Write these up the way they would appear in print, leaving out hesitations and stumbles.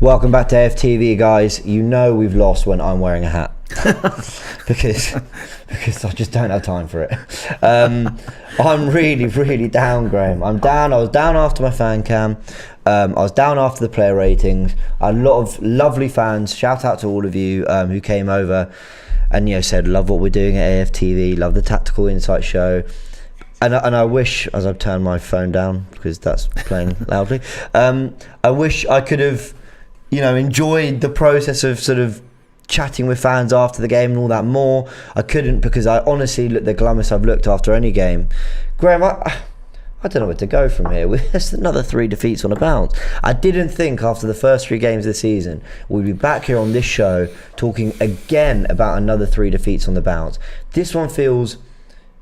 Welcome back to AFTV, guys. You know we've lost when I'm wearing a hat because I just don't have time for it. I'm really down, Graham. I'm down. I was down after my fan cam. I was down after the player ratings. A lot of lovely fans. Shout out to all of you who came over and said love what we're doing at AFTV. Love the Tactical Insight show. And I wish, as I've turned my phone down because that's playing loudly, I wish I could have, enjoyed the process of sort of chatting with fans after the game and all that more. I couldn't because I honestly looked the glamorous I've looked after any game. Graham, I don't know where to go from here. There's another 3 defeats on a bounce. I didn't think after the first 3 games of the season we'd be back here on this show talking again about another 3 defeats on the bounce. This one feels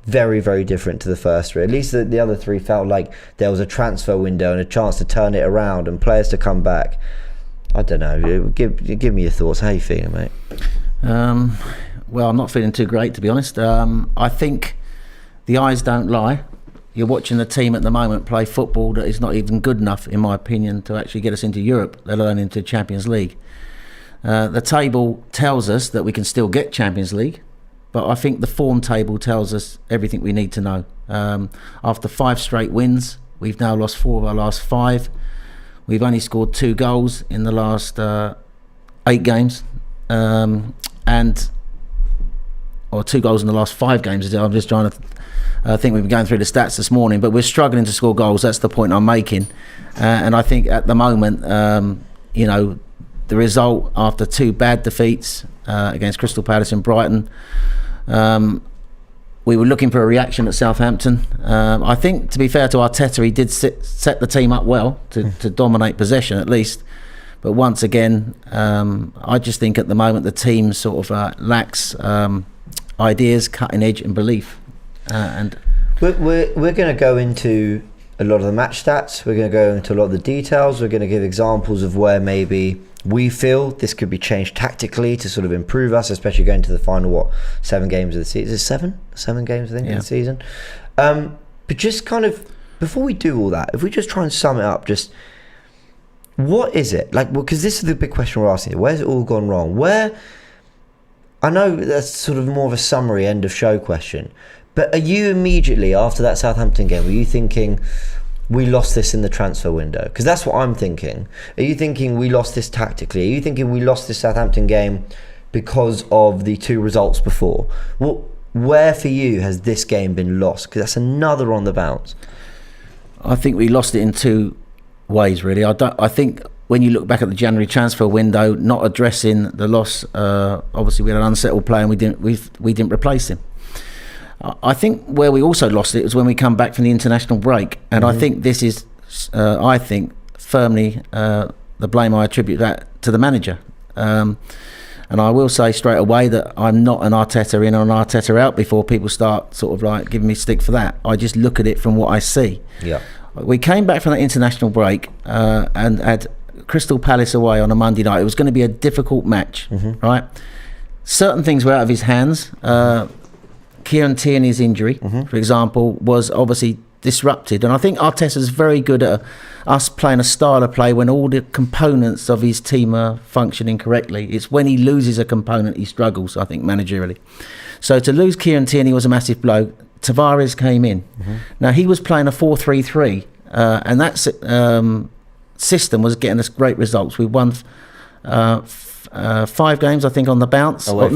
very different to the first 3. At least the other 3 felt like there was a transfer window and a chance to turn it around and players to come back. I don't know. Give me your thoughts. How are you feeling, mate? Well, I'm not feeling too great, to be honest. I think the eyes don't lie. You're watching the team at the moment play football that is not even good enough, in my opinion, to actually get us into Europe, let alone into Champions League. The table tells us that we can still get Champions League, but I think the form table tells us everything we need to know. After 5 straight wins, we've now lost 4 of our last 5. We've only scored 2 goals in the last 8 games, or 2 goals in the last 5 games. I'm just trying to think. We've been going through the stats this morning, but we're struggling to score goals. That's the point I'm making. And I think at the moment, the result after 2 bad defeats against Crystal Palace and Brighton, we were looking for a reaction at Southampton. I think, to be fair to Arteta, he did set the team up well to dominate possession at least. But once again, I just think at the moment the team sort of lacks ideas, cutting edge, and belief. And we're going to go into a lot of the match stats. We're going to go into a lot of the details. We're going to give examples of where maybe we feel this could be changed tactically to sort of improve us, especially going to the final 7 games of the season. Is it 7 games, I think, in the season? But just kind of before we do all that, if we just try and sum it up, just what is it like? Because this is the big question we're asking: where's it all gone wrong? I know that's sort of more of a summary end of show question, but are you immediately after that Southampton game, were you thinking we lost this in the transfer window? Because that's what I'm thinking. Are you thinking we lost this tactically? Are you thinking we lost this Southampton game because of the 2 results before? Where for you has this game been lost? Because that's another on the bounce. I think we lost it in 2 ways, really. I think when you look back at the January transfer window, not addressing the loss, obviously we had an unsettled player and we didn't replace him. I think where we also lost it was when we come back from the international break, and I think this is, firmly the blame I attribute that to the manager. And I will say straight away that I'm not an Arteta in or an Arteta out before people start sort of like giving me stick for that. I just look at it from what I see. Yeah. We came back from that international break and had Crystal Palace away on a Monday night. It was going to be a difficult match, right? Certain things were out of his hands. Kieran Tierney's injury, for example, was obviously disrupted, and I think Arteta's very good at us playing a style of play when all the components of his team are functioning correctly. It's when he loses a component he struggles, I think, managerially. So to lose Kieran Tierney was a massive blow. Tavares came in. Now he was playing a 4-3-3, and that system was getting us great results. We won 5 games, I think, on the bounce. Away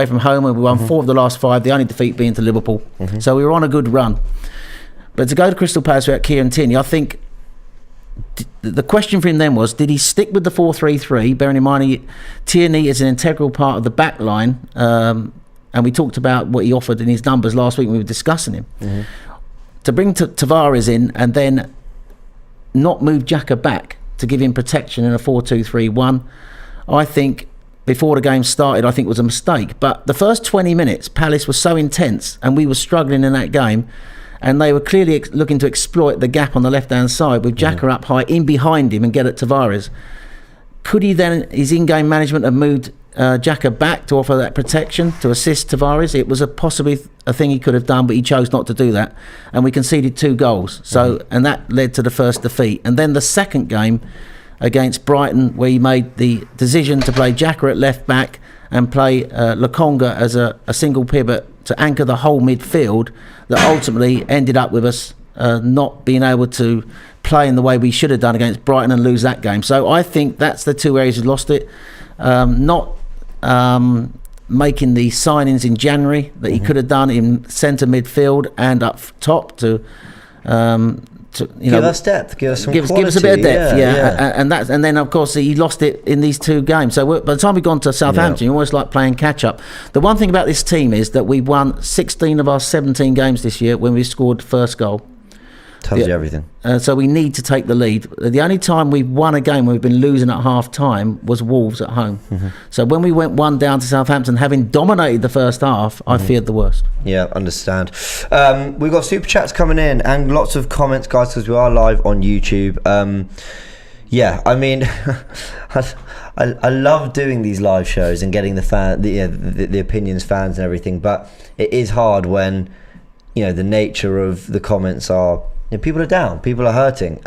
from home, and we won 4 of the last 5, the only defeat being to Liverpool. So we were on a good run. But to go to Crystal Palace without Kieran Tierney, I think the question for him then was, did he stick with the 4-3-3, bearing in mind Tierney is an integral part of the back line, and we talked about what he offered in his numbers last week when we were discussing him. To bring Tavares in and then not move Xhaka back to give him protection in a 4-2-3-1, I think before the game started, I think it was a mistake. But the first 20 minutes, Palace was so intense and we were struggling in that game, and they were clearly looking to exploit the gap on the left-hand side with Xhaka up high, in behind him and get at Tavares. Could he then, his in-game management, have moved Xhaka back to offer that protection to assist Tavares? It was possibly a thing he could have done, but he chose not to do that, and we conceded 2 goals. So and that led to the first defeat. And then the second game, against Brighton, where he made the decision to play Xhaka at left back and play Lokonga as a single pivot to anchor the whole midfield, that ultimately ended up with us not being able to play in the way we should have done against Brighton and lose that game. So I think that's the two areas we lost it. Not making the signings in January that he could have done in centre midfield and up top to give us depth, give us some quality. Give us a bit of depth, and then of course he lost it in these two games. So by the time we've gone to Southampton, you're almost like playing catch up. The one thing about this team is that we've won 16 of our 17 games this year when we scored first goal. Tells you everything. So we need to take the lead. The only time we've won a game where we've been losing at half time was Wolves at home. So when we went 1 down to Southampton, having dominated the first half, I feared the worst. Yeah, understand. We've got super chats coming in and lots of comments, guys, because we are live on YouTube. I mean, I love doing these live shows and getting the opinions, fans, and everything. But it is hard when the nature of the comments are. People are down, people are hurting.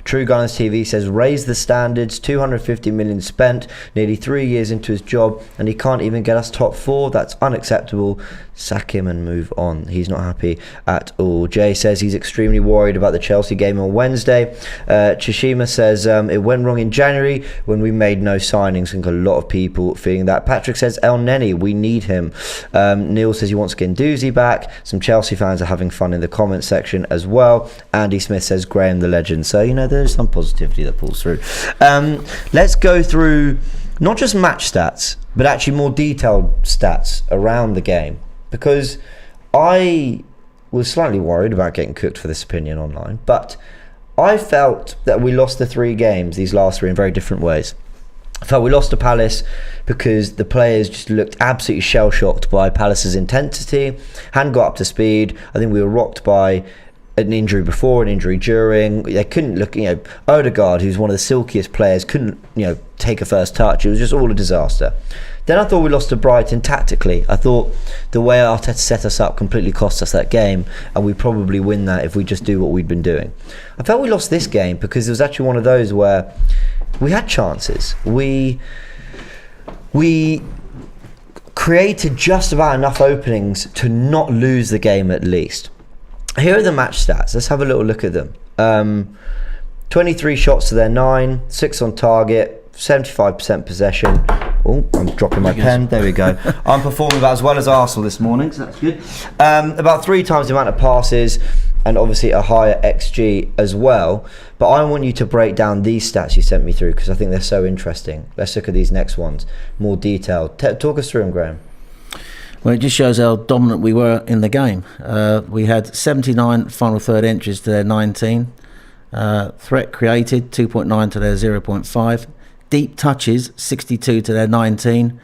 True Gunners TV says, raise the standards, 250 million spent, nearly 3 years into his job, and he can't even get us top 4. That's unacceptable. Sack him and move on. He's not happy at all. Jay says he's extremely worried about the Chelsea game on Wednesday. Chishima says it went wrong in January when we made no signings. I think a lot of people feeling that. Patrick says El Neni, we need him. Neil says he wants Guendouzi back. Some Chelsea fans are having fun in the comments section as well. Andy Smith says Graham the legend. So there's some positivity that pulls through. Let's go through not just match stats, but actually more detailed stats around the game, because I was slightly worried about getting cooked for this opinion online, but I felt that we lost the 3 games, these last 3, in very different ways. I felt we lost to Palace because the players just looked absolutely shell-shocked by Palace's intensity, hadn't got up to speed. I think we were rocked by an injury before, an injury during. They couldn't look, Odegaard, who's one of the silkiest players, couldn't, take a first touch. It was just all a disaster. Then I thought we lost to Brighton tactically. I thought the way Arteta set us up completely cost us that game, and we probably win that if we just do what we'd been doing. I felt we lost this game because it was actually one of those where we had chances. We created just about enough openings to not lose the game at least. Here are the match stats. Let's have a little look at them. 23 shots to their 9, 6 on target, 75% possession. Oh, I'm dropping my pen. There we go. I'm performing about as well as Arsenal this morning, so that's good. About 3 times the amount of passes, and obviously a higher XG as well. But I want you to break down these stats you sent me through, because I think they're so interesting. Let's look at these next ones, more detailed. Talk us through them, Graham. Well, it just shows how dominant we were in the game. We had 79 final third entries to their 19. Threat created, 2.9 to their 0.5. Deep touches, 62 to their 19.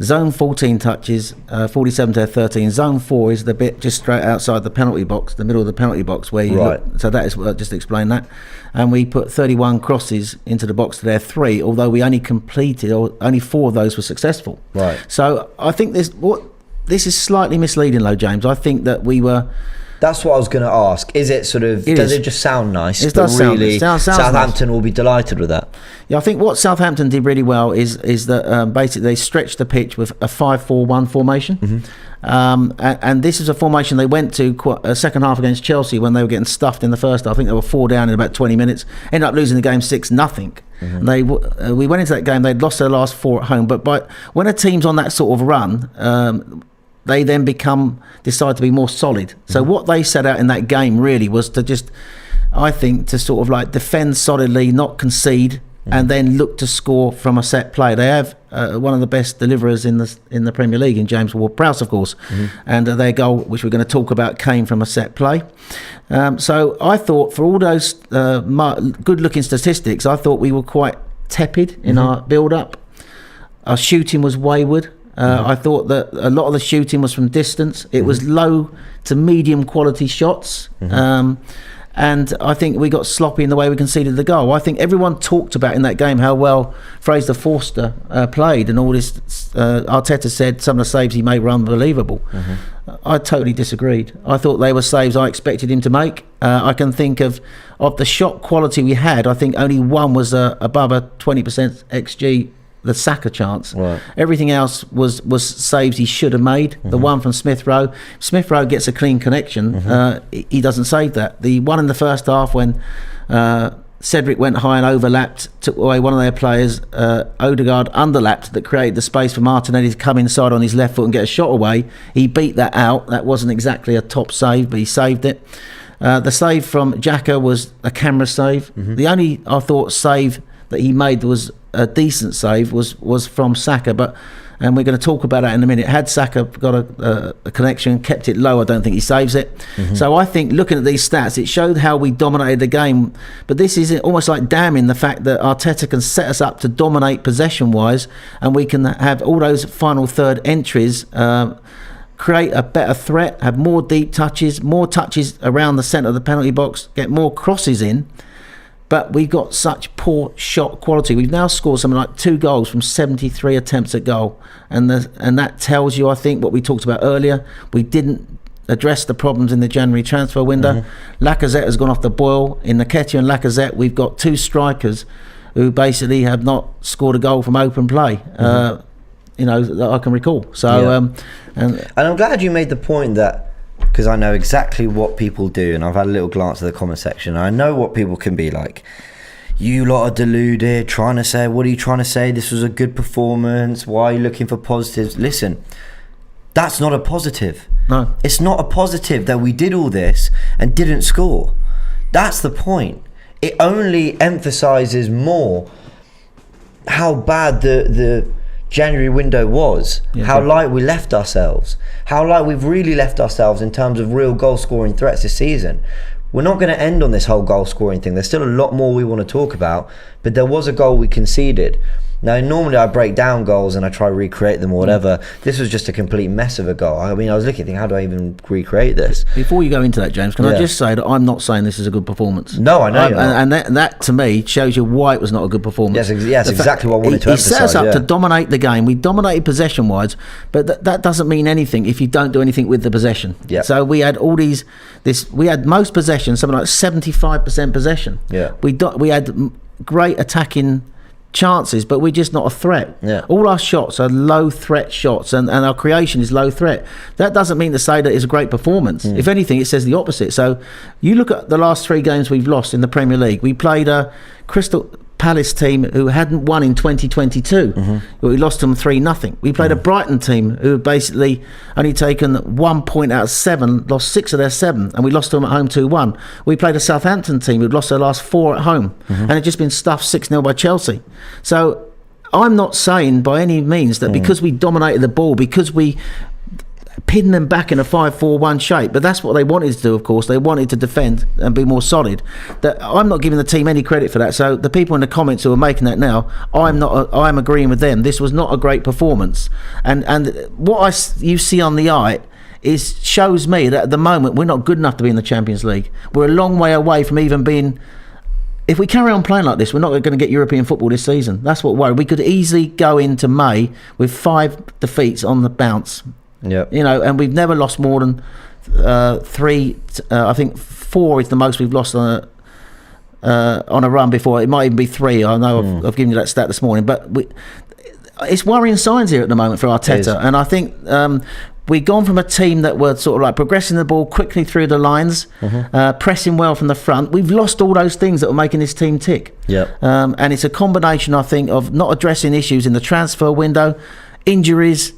Zone 14 touches, 47 to their 13. Zone 4 is the bit just straight outside the penalty box, the middle of the penalty box where you look. So that is, just explain that. And we put 31 crosses into the box to their 3, although we only 4 of those were successful. Right. So I think this is slightly misleading, though, James. I think that we were... That's what I was going to ask. Is it sort of... Does it just sound nice? It does sound nice. Southampton will be delighted with that. Yeah, I think what Southampton did really well is that basically they stretched the pitch with a 5-4-1 formation. And this is a formation they went to a second half against Chelsea when they were getting stuffed in the first half. I think they were 4 down in about 20 minutes. Ended up losing the game 6-0. And we went into that game, they'd lost their last 4 at home. But when a team's on that sort of run... they then decide to be more solid. So what they set out in that game really was to just, I think, to sort of like defend solidly, not concede, and then look to score from a set play. They have one of the best deliverers in the Premier League, in James Ward-Prowse, of course, and their goal, which we're going to talk about, came from a set play. So I thought, for all those good-looking statistics, I thought we were quite tepid in our build-up. Our shooting was wayward. I thought that a lot of the shooting was from distance. It was low to medium quality shots. And I think we got sloppy in the way we conceded the goal. I think everyone talked about in that game how well Fraser Forster played, and all this. Arteta said some of the saves he made were unbelievable. I totally disagreed. I thought they were saves I expected him to make. I can think of the shot quality we had. I think only one was above a 20% XG. The Saka chance. Right. Everything else was saves he should have made. The one from Smith Rowe gets a clean connection. He doesn't save that. The one in the first half when Cedric went high and overlapped, took away one of their players, Odegaard underlapped, that created the space for Martinelli to come inside on his left foot and get a shot away. He beat that out. That wasn't exactly a top save, but he saved it. The save from Xhaka was a camera save. The only, I thought, save that he made was a decent save was from Saka, and we're going to talk about that in a minute. Had Saka got a connection, kept it low, I don't think he saves it. So I think looking at these stats, it showed how we dominated the game, but this is almost like damning the fact that Arteta can set us up to dominate possession wise, and we can have all those final third entries, create a better threat, have more deep touches, more touches around the centre of the penalty box, get more crosses in. But we got such poor shot quality. We've now scored something like 2 goals from 73 attempts at goal. And that tells you, I think, what we talked about earlier. We didn't address the problems in the January transfer window. Lacazette has gone off the boil. In Nketiah and Lacazette, we've got 2 strikers who basically have not scored a goal from open play, that I can recall. So, and I'm glad you made the point that, because I know exactly what people do, and I've had a little glance at the comment section, and I know what people can be like. You lot are deluded, trying to say, what are you trying to say? This was a good performance. Why are you looking for positives? Listen, that's not a positive. No. It's not a positive that we did all this and didn't score. That's the point. It only emphasises more how bad the January window was, how light we left ourselves, how light we've really left ourselves in terms of real goal scoring threats this season. We're not going to end on this whole goal scoring thing. There's still a lot more we want to talk about, but there was a goal we conceded. Now, normally I break down goals and I try to recreate them or whatever. This was just a complete mess of a goal. I mean, I was looking, thinking, how do I even recreate this? Before you go into that, James, can I just say that I'm not saying this is a good performance? No, I know. And that to me shows you why it was not a good performance. Yes, exactly what I wanted to emphasise. He set us up to dominate the game. We dominated possession-wise, but that doesn't mean anything if you don't do anything with the possession. Yep. So we had we had most possession, something like 75% possession. Yeah. We had great attacking chances, but we're just not a threat. Yeah. All our shots are low threat shots, and our creation is low threat. That doesn't mean to say that it's a great performance. If anything, it says the opposite. So you look at the last 3 games we've lost in the Premier League. We played a Crystal Palace team who hadn't won in 2022. We lost them 3-0. We played a Brighton team who basically only taken 1 point out of 7, lost 6 of their 7, and we lost to them at home 2-1. We played a Southampton team who'd lost their last 4 at home, and had just been stuffed 6-0 by Chelsea. So I'm not saying by any means that because we dominated the ball, because we pin them back in a 5-4-1 shape, but that's what they wanted to do. Of course, they wanted to defend and be more solid. That I'm not giving the team any credit for that. So the people in the comments who are making that now, I'm agreeing with them. This was not a great performance, and what you see on the eye shows me that at the moment we're not good enough to be in the Champions League. We're a long way away from even being. If we carry on playing like this, we're not going to get European football this season. That's what worries. We could easily go into May with 5 defeats on the bounce. Yeah, and we've never lost more than 3. I think 4 is the most we've lost on a run before. It might even be 3. I know I've given you that stat this morning, but it's worrying signs here at the moment for Arteta. And I think we've gone from a team that were sort of like progressing the ball quickly through the lines, pressing well from the front. We've lost all those things that were making this team tick. And it's a combination, I think, of not addressing issues in the transfer window, injuries,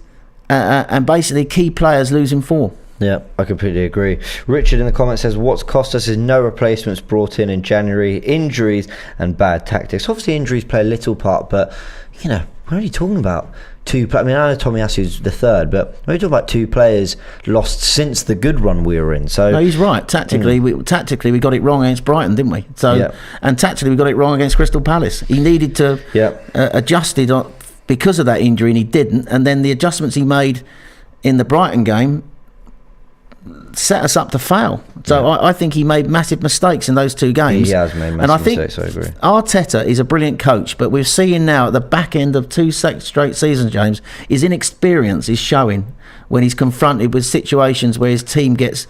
and basically key players losing form. Yeah, I completely agree. Richard in the comments says, what's cost us is no replacements brought in January, injuries and bad tactics. Obviously injuries play a little part, but we're only talking about 2 players. I mean, I know Tommy Asu's the 3rd, but we're talking about 2 players lost since the good run we were in. So no, he's right. Tactically, we got it wrong against Brighton, didn't we? So and tactically we got it wrong against Crystal Palace. He needed to adjust it because of that injury, and he didn't. And then the adjustments he made in the Brighton game set us up to fail. So I think he made massive mistakes in those 2 games. He has made massive and I think mistakes, I agree. Arteta is a brilliant coach, but we're seeing now at the back end of 2 straight seasons, James, his inexperience is showing when he's confronted with situations where his team gets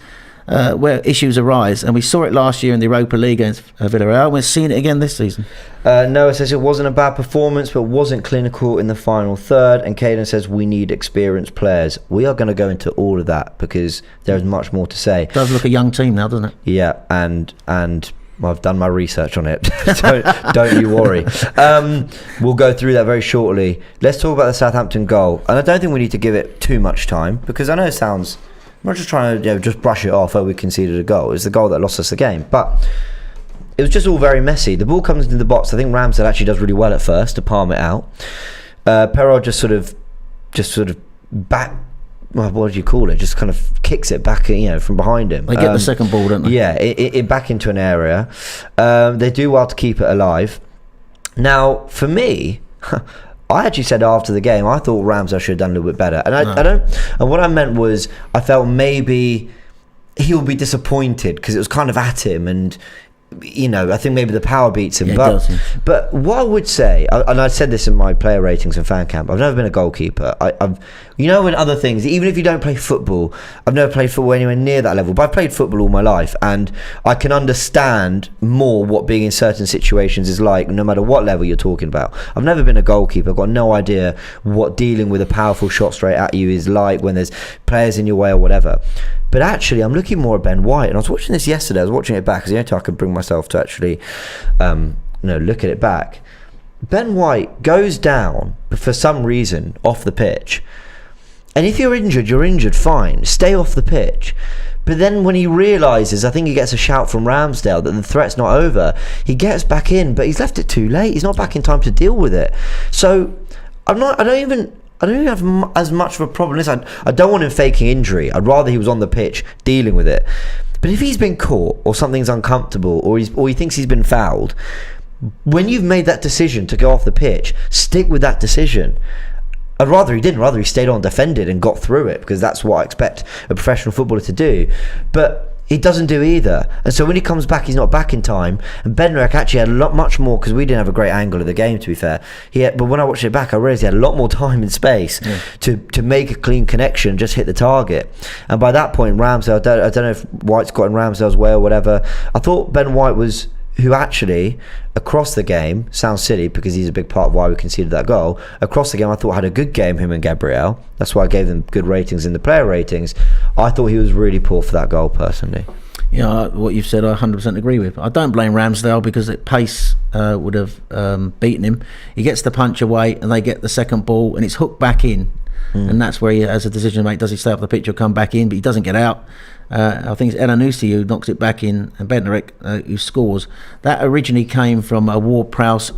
where issues arise, and we saw it last year in the Europa League against Villarreal. We're seeing it again this season. Noah says it wasn't a bad performance, but wasn't clinical in the final third. And Caden says we need experienced players. We are going to go into all of that because there's much more to say. It does look a young team now, doesn't it? Yeah, and I've done my research on it. don't you worry. We'll go through that very shortly. Let's talk about the Southampton goal, and I don't think we need to give it too much time because I know it sounds. I'm not just trying to just brush it off. Oh, we conceded a goal. It's the goal that lost us the game, but it was just all very messy. The ball comes into the box. I think Ramsdale actually does really well at first to palm it out. Perraud just sort of back. Well, what do you call it? Just kind of kicks it back, from behind him. They get the second ball, don't they? Yeah, it back into an area. They do well to keep it alive. Now, for me, I actually said after the game, I thought Ramsdale should have done a little bit better. And I don't. And what I meant was, I felt maybe he'll be disappointed because it was kind of at him, and I think maybe the power beats him. Yeah, but what I would say, and I said this in my player ratings and fan camp, I've never been a goalkeeper. I've in other things, even if you don't play football, I've never played football anywhere near that level, but I've played football all my life, and I can understand more what being in certain situations is like, no matter what level you're talking about. I've never been a goalkeeper. I've got no idea what dealing with a powerful shot straight at you is like when there's players in your way or whatever. But actually, I'm looking more at Ben White, and I was watching this yesterday. I was watching it back because the only time I could bring myself to actually, look at it back. Ben White goes down for some reason off the pitch, and if you're injured, fine, stay off the pitch. But then when he realises, I think he gets a shout from Ramsdale that the threat's not over, he gets back in, but he's left it too late. He's not back in time to deal with it. So I don't even have as much of a problem as I don't want him faking injury. I'd rather he was on the pitch dealing with it. But if he's been caught or something's uncomfortable or he thinks he's been fouled, when you've made that decision to go off the pitch, stick with that decision. I'd rather he didn't. Rather he stayed on, defended and got through it, because that's what I expect a professional footballer to do. But he doesn't do either, and so when he comes back, he's not back in time. And Bednarek actually had much more, because we didn't have a great angle of the game, to be fair. But when I watched it back, I realised he had a lot more time and space to make a clean connection, just hit the target. And by that point, Ramsdale, I don't know if White's got in Ramsdale's way or whatever. I thought Ben White was, who actually across the game, sounds silly because he's a big part of why we conceded that goal, across the game I thought had a good game, him and Gabriel. That's why I gave them good ratings in the player ratings. I thought he was really poor for that goal personally. Yeah, what you've said I 100% agree with. I don't blame Ramsdale because pace would have beaten him. He gets the punch away and they get the second ball and it's hooked back in, and that's where he has a decision to make. Does he stay up the pitch or come back in? But he doesn't get out. I think it's Elanusi who knocks it back in, and Bednarek who scores. That originally came from a Ward-Prowse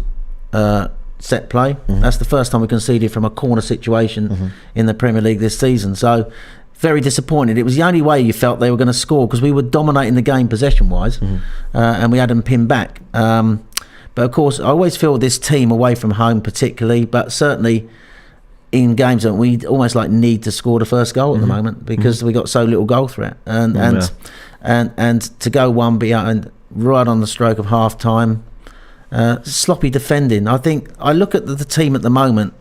set play. That's the first time we conceded from a corner situation in the Premier League this season. So very disappointed. It was the only way you felt they were going to score, because we were dominating the game possession-wise, and we had them pinned back. But of course, I always feel this team away from home particularly, but certainly in games that we almost like need to score the first goal at the moment, because we got so little goal threat, and to go one behind right on the stroke of half time, sloppy defending. I think I look at the team at the moment.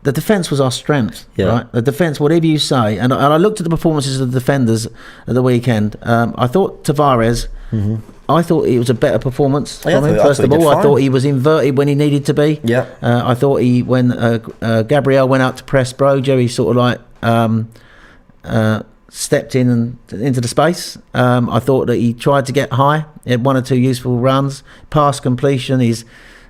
The defence was our strength, right? The defence, whatever you say, and I looked at the performances of the defenders at the weekend. I thought Tavares, I thought it was a better performance from him. First of all, I thought he was inverted when he needed to be. I thought when Gabriel went out to press Broja, he sort of like stepped in and into the space. I thought that he tried to get high. He had one or two useful runs. Pass completion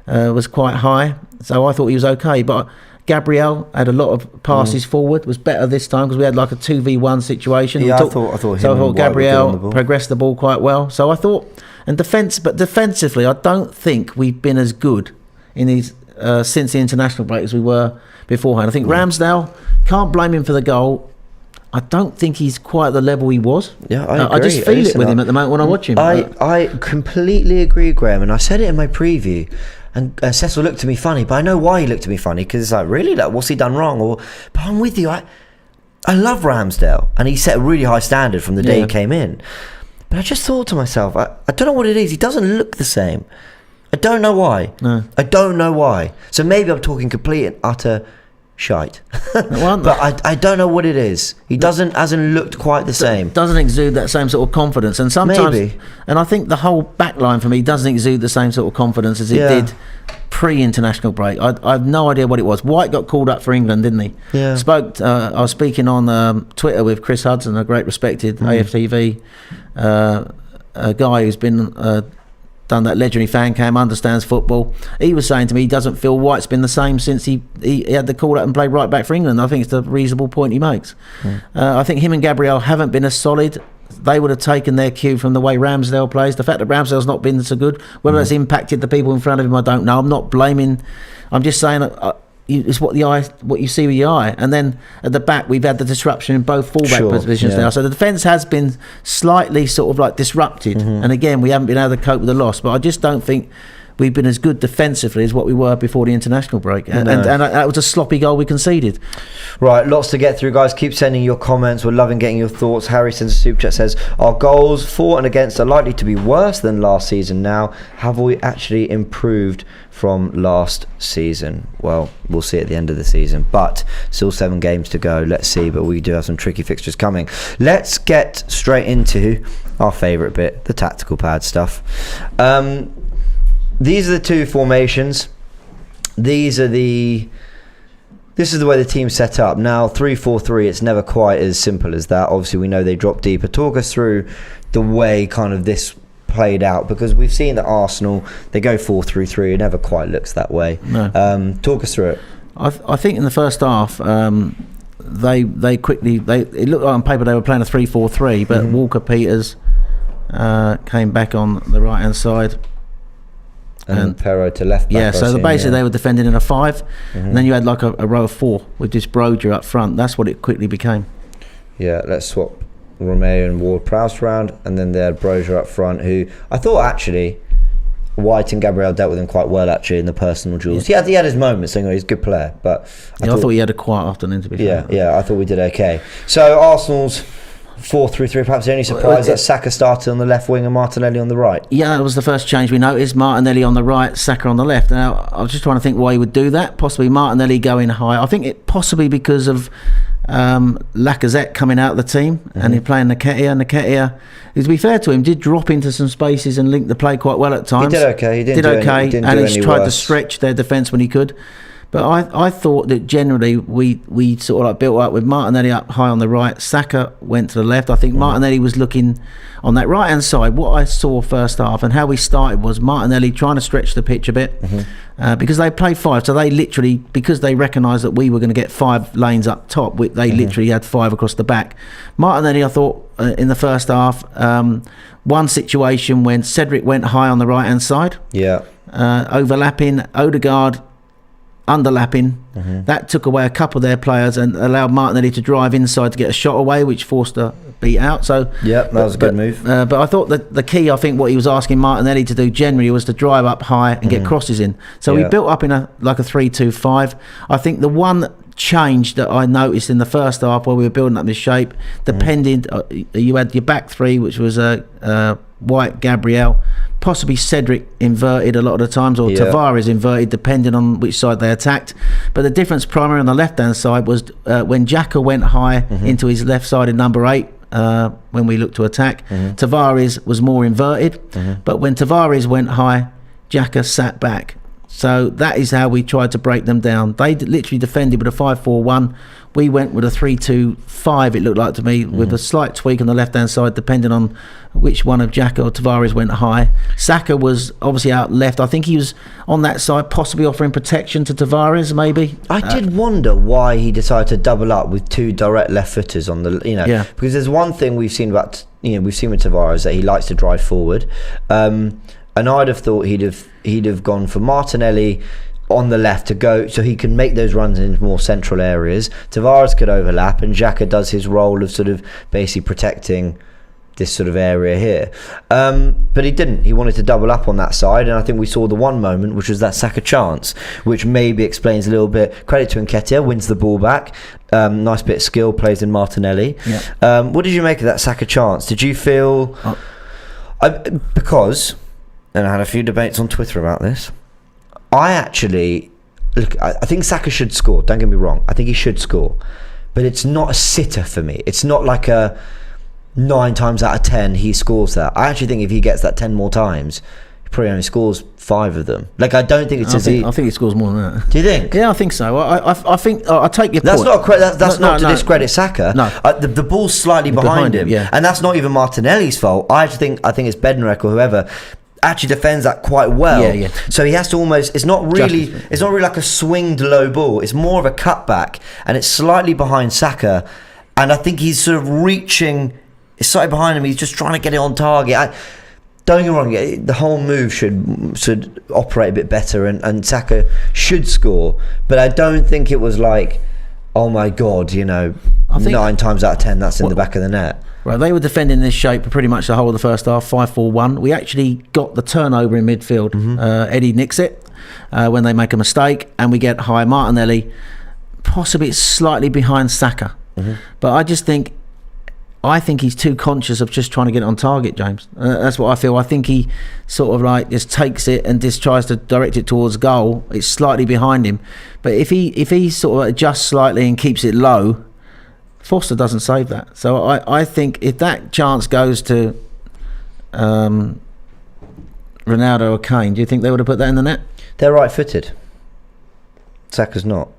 was quite high, so I thought he was okay. But Gabriel had a lot of passes forward, was better this time because we had like a 2v1 situation. I thought Gabriel progressed the ball quite well. So I thought, but defensively, I don't think we've been as good in these since the international break as we were beforehand. I think Ramsdale, can't blame him for the goal. I don't think he's quite at the level he was. Yeah, I agree. I just feel it with him at the moment when I watch him. I completely agree, Graham, and I said it in my preview. And Cecil looked at me funny, but I know why he looked at me funny, because it's like, really, like, what's he done wrong? But I'm with you. I love Ramsdale, and he set a really high standard from the day he came in. But I just thought to myself, I don't know what it is. He doesn't look the same. I don't know why. No. I don't know why. So maybe I'm talking complete and utter shite. But I don't know what it is. He hasn't looked quite the same. Doesn't exude that same sort of confidence. And sometimes, Maybe. And I think the whole back line for me doesn't exude the same sort of confidence as it did pre-international break. I have no idea what it was. White got called up for England, didn't he? Yeah. I was speaking on Twitter with Chris Hudson, a great respected AFTV a guy who's been done that legendary fan cam, understands football. He was saying to me he doesn't feel White's been the same since he had the call up and played right back for England. I think it's a reasonable point he makes. I think him and Gabriel haven't been as solid. They would have taken their cue from the way Ramsdale plays. The fact that Ramsdale's not been so good, whether that's impacted the people in front of him, I don't know. I'm not blaming. I'm just saying it's what you see with your eye. And then at the back, we've had the disruption in both fullback positions now. So the defence has been slightly sort of like disrupted. And again, we haven't been able to cope with the loss. But I just don't think we've been as good defensively as what we were before the international break. And that was a sloppy goal we conceded. Right, lots to get through, guys. Keep sending your comments. We're loving getting your thoughts. Harry sends a super chat, says, our goals for and against are likely to be worse than last season now. Have we actually improved from last season? Well, we'll see at the end of the season, but still 7 games to go. Let's see, but we do have some tricky fixtures coming. Let's get straight into our favourite bit, the tactical pad stuff. These are the 2 formations. This is the way the team's set up. Now, 3-4-3, it's never quite as simple as that. Obviously, we know they drop deeper. Talk us through the way kind of this played out, because we've seen that Arsenal, they go 4-3-3. It never quite looks that way. No. Talk us through it. I think in the first half, they quickly, it looked like on paper they were playing a 3-4-3, but Walker-Peters came back on the right-hand side. And Perro to left back. Yeah, so basically they were defending in a 5, and then you had like a row of 4 with this Broja up front. That's what it quickly became. Yeah, let's swap Romeo and Ward-Prowse round, and then they had Broja up front, who I thought actually White and Gabriel dealt with him quite well actually in the personal duels. He had his moments, so he's a good player, but I thought he had a quiet afternoon, to be fair. Yeah, I thought we did okay. So Arsenal's 4-3-3, perhaps the only surprise that Saka started on the left wing and Martinelli on the right. Yeah, that was the first change we noticed. Martinelli on the right, Saka on the left. Now, I was just trying to think why he would do that. Possibly Martinelli going high. I think it possibly because of Lacazette coming out of the team and he's playing Nketiah. Nketiah, to be fair to him, did drop into some spaces and link the play quite well at times. He did okay. He did okay, and he's tried to stretch their defence when he could. But I thought that generally we sort of like built up with Martinelli up high on the right. Saka went to the left. I think Martinelli was looking on that right hand side. What I saw first half and how we started was Martinelli trying to stretch the pitch a bit because they played 5. So they literally, because they recognised that we were going to get 5 lanes up top, they literally had 5 across the back. Martinelli, I thought in the first half, one situation when Cedric went high on the right hand side, overlapping Odegaard, underlapping, that took away a couple of their players and allowed Martinelli to drive inside to get a shot away, which forced a beat out. So that was a good move. But I thought that the key, I think what he was asking Martinelli to do generally was to drive up high and get crosses in. So we built up in a 3-2-5. I think the one change that I noticed in the first half while we were building up this shape, depending, you had your back 3, which was White, Gabriel, possibly Cedric inverted a lot of the times, or Tavares inverted, depending on which side they attacked. But the difference primarily on the left-hand side was when Xhaka went high into his left-sided number 8, when we looked to attack, Tavares was more inverted. But when Tavares went high, Xhaka sat back. So that is how we tried to break them down. They literally defended with a 5-4-1. We went with a 3-2-5, it looked like to me, with a slight tweak on the left-hand side, depending on which one of Xhaka or Tavares went high. Saka was obviously out left. I think he was on that side, possibly offering protection to Tavares, maybe. I did wonder why he decided to double up with 2 direct left-footers on the, because there's one thing we've seen with Tavares, that he likes to drive forward. And I'd have thought he'd have gone for Martinelli on the left to go so he can make those runs into more central areas. Tavares could overlap, and Xhaka does his role of sort of basically protecting this sort of area here. But he didn't. He wanted to double up on that side, and I think we saw the one moment, which was that Saka chance, which maybe explains a little bit. Credit to Nketiah, wins the ball back. Nice bit of skill, plays in Martinelli. Yeah. What did you make of that Saka chance? Did you feel... because, and I had a few debates on Twitter about this, I actually... Look, I think Saka should score, don't get me wrong. I think he should score. But it's not a sitter for me. It's not like a 9 times out of 10 he scores that. I actually think if he gets that 10 more times, he probably only scores 5 of them. Like, I don't think it's I think he scores more than that. Do you think? Yeah, I think so. I think I take your that's point. That's not to discredit Saka. No. The ball's slightly behind him, yeah. and that's not even Martinelli's fault. I think it's Bednarek or whoever actually defends that quite well. Yeah. So he has to almost... It's not really like a swinged low ball. It's more of a cutback, and it's slightly behind Saka. And I think he's sort of reaching... It's slightly behind him. He's just trying to get it on target. Don't get me wrong. The whole move should operate a bit better, and Saka should score. But I don't think it was like, oh my God, I think 9 times out of 10 that's in the back of the net. Right, they were defending this shape for pretty much the whole of the first half, 5-4-1. We actually got the turnover in midfield. Eddie nicks it when they make a mistake, and we get high Martinelli, possibly slightly behind Saka. But I think he's too conscious of just trying to get it on target, James. That's what I feel. I think he sort of like just takes it and just tries to direct it towards goal. It's slightly behind him. But if he sort of adjusts slightly and keeps it low, Foster doesn't save that. So I think if that chance goes to Ronaldo or Kane, do you think they would have put that in the net? They're right-footed. Saka's not.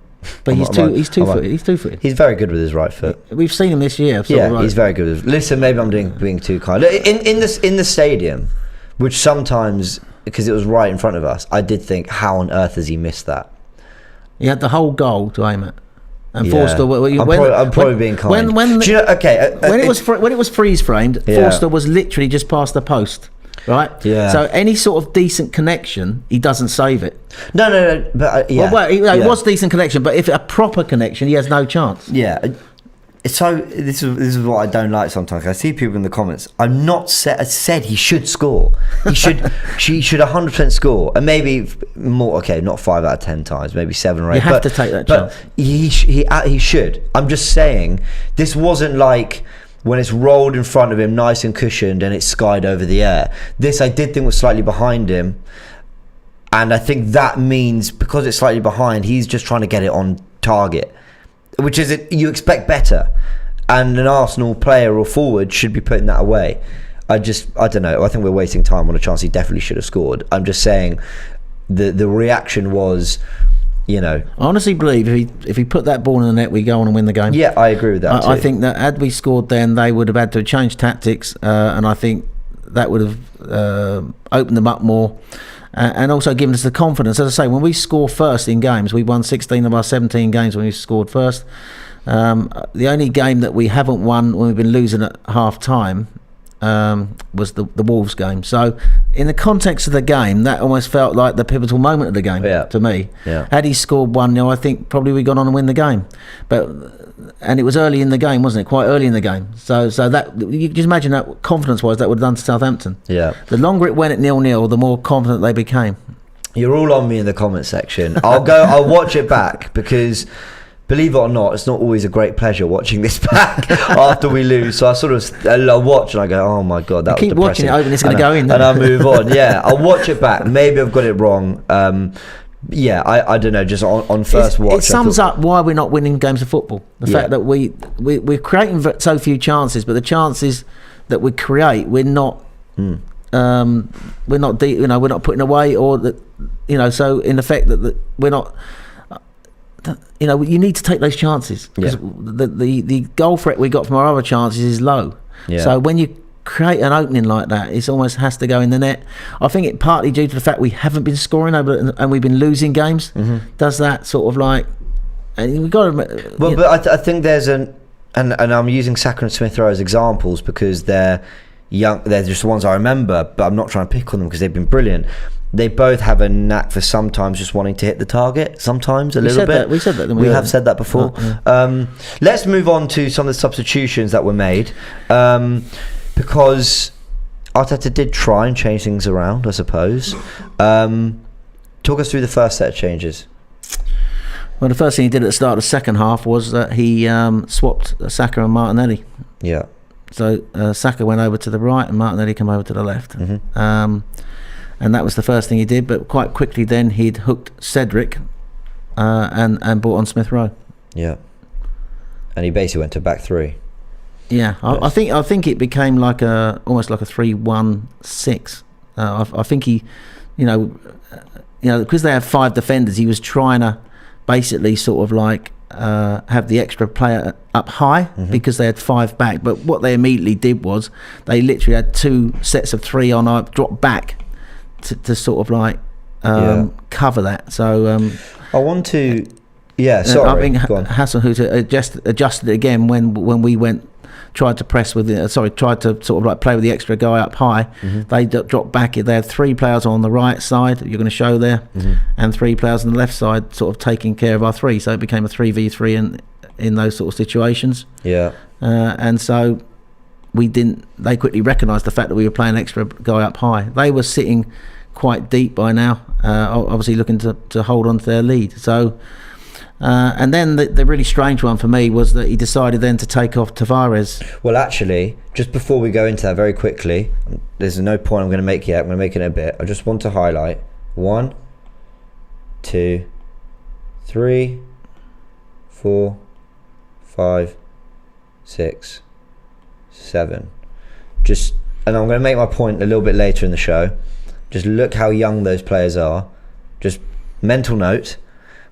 But he's two-footed. He's very good with his right foot. We've seen him this year. He's very good with. Listen, maybe I'm being too kind. In the stadium, which sometimes, because it was right in front of us, I did think, how on earth has he missed that? He had the whole goal to aim at. And Yeah. Forster, I'm probably being kind. When it was freeze framed, Yeah. Forster was literally just past the post, right? Yeah. So any sort of decent connection, he doesn't save it. No, but It was decent connection, but if a proper connection, he has no chance. Yeah. So this is what I don't like sometimes. I see people in the comments. I'm not said he should score. He should 100% score, and maybe more. Okay, not 5 out of 10 times, maybe 7 or 8. You have to take that chance. But he should. I'm just saying, this wasn't like when it's rolled in front of him, nice and cushioned, and it's skied over the air. This I did think was slightly behind him, and I think that means because it's slightly behind, he's just trying to get it on target. Which is you expect better, and an Arsenal player or forward should be putting that away. I don't know. I think we're wasting time on a chance he definitely should have scored. I'm just saying the reaction was, I honestly believe if he put that ball in the net, we go on and win the game. Yeah, I agree with that. I think that had we scored then, they would have had to change tactics, and I think that would have opened them up more. And also given us the confidence. As I say, when we score first in games, we won 16 of our 17 games when we scored first. The only game that we haven't won when we've been losing at half time was the Wolves game. So in the context of the game, that almost felt like the pivotal moment of the game to me. Yeah. Had he scored 1-0, I think probably we got on and win the game. And it was early in the game, wasn't it? Quite early in the game. So that you can just imagine that confidence-wise that would have done to Southampton. Yeah. The longer it went at 0-0, the more confident they became. You're all on me in the comment section. I'll watch it back because, believe it or not, it's not always a great pleasure watching this back after we lose. So I'll watch and I go, oh my God, that was keep depressing. watching it, hoping it's going to go in. And I'll move on. Yeah, I'll watch it back. Maybe I've got it wrong. Yeah, I don't know. Just on first watch, it sums up why we're not winning games of football. The fact that we're creating so few chances, but the chances that we create, we're not putting away, or that So in effect, that we're not. You need to take those chances because the goal threat we got from our other chances is low. Yeah. So when you create an opening like that, it almost has to go in the net. I think it partly due to the fact we haven't been scoring and we've been losing games. Does that sort of like, and we've got to. But I think there's and I'm using Saka and Smith Rowe as examples because they're young. They're just the ones I remember, but I'm not trying to pick on them because they've been brilliant. They both have a knack for sometimes just wanting to hit the target, sometimes a little bit. We said that. We have said that before. Let's move on to some of the substitutions that were made. because Arteta did try and change things around, I suppose. Talk us through the first set of changes. Well, the first thing he did at the start of the second half was that he swapped Saka and Martinelli. Yeah. So Saka went over to the right and Martinelli came over to the left. And that was the first thing he did. But quite quickly then he'd hooked Cedric and brought on Smith Rowe. Yeah. And he basically went to back three. Yeah, I think it became like almost like a 3-1-6. I think he, because they had 5 defenders, he was trying to basically sort of like have the extra player up high because they had 5 back. But what they immediately did was they literally had 2 sets of 3 on drop back to sort of like cover that. So I want to. Yeah, sorry. I think Hasenhüttl adjusted it again when we tried to press with tried to sort of like play with the extra guy up high. They dropped back. They had 3 players on the right side that you're going to show there, and 3 players on the left side sort of taking care of our 3. So it became a 3v3 in those sort of situations. Yeah. And so they quickly recognised the fact that we were playing extra guy up high. They were sitting quite deep by now, obviously looking to hold on to their lead. So. And then the really strange one for me was that he decided then to take off Tavares. Well, actually, just before we go into that very quickly, there's no point I'm going to make yet. I'm going to make it in a bit. I just want to highlight 1, 2, 3, 4, 5, 6, 7. And I'm going to make my point a little bit later in the show. Just look how young those players are. Just mental note.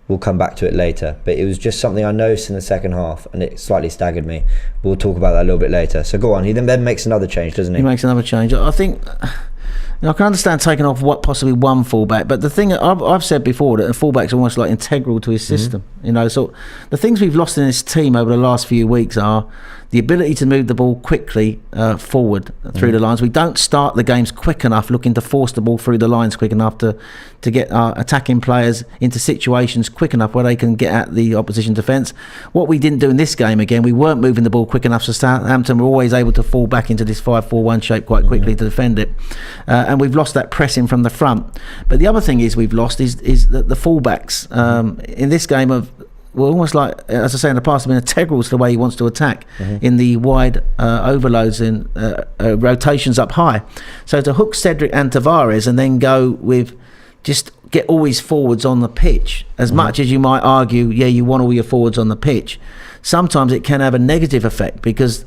We'll come back to it later, but it was just something I noticed in the second half and it slightly staggered me. We'll talk about that a little bit later. So go on. He then makes another change, doesn't he? He makes another change. I think I can understand taking off possibly one fullback, but the thing I've said before that a fullback's almost like integral to his system. So the things we've lost in this team over the last few weeks are the ability to move the ball quickly forward through the lines. We don't start the games quick enough, looking to force the ball through the lines quick enough to get our attacking players into situations quick enough where they can get at the opposition defence. What we didn't do in this game, again, we weren't moving the ball quick enough, so Southampton were always able to fall back into this 5-4-1 shape quite quickly to defend it. And we've lost that pressing from the front. But the other thing we've lost is that the fullbacks in this game were almost like, as I say in the past, have been integral to the way he wants to attack in the wide overloads and rotations up high. So to hook Cedric and Tavares and then go with just get all his forwards on the pitch, as much as you might argue, you want all your forwards on the pitch, sometimes it can have a negative effect because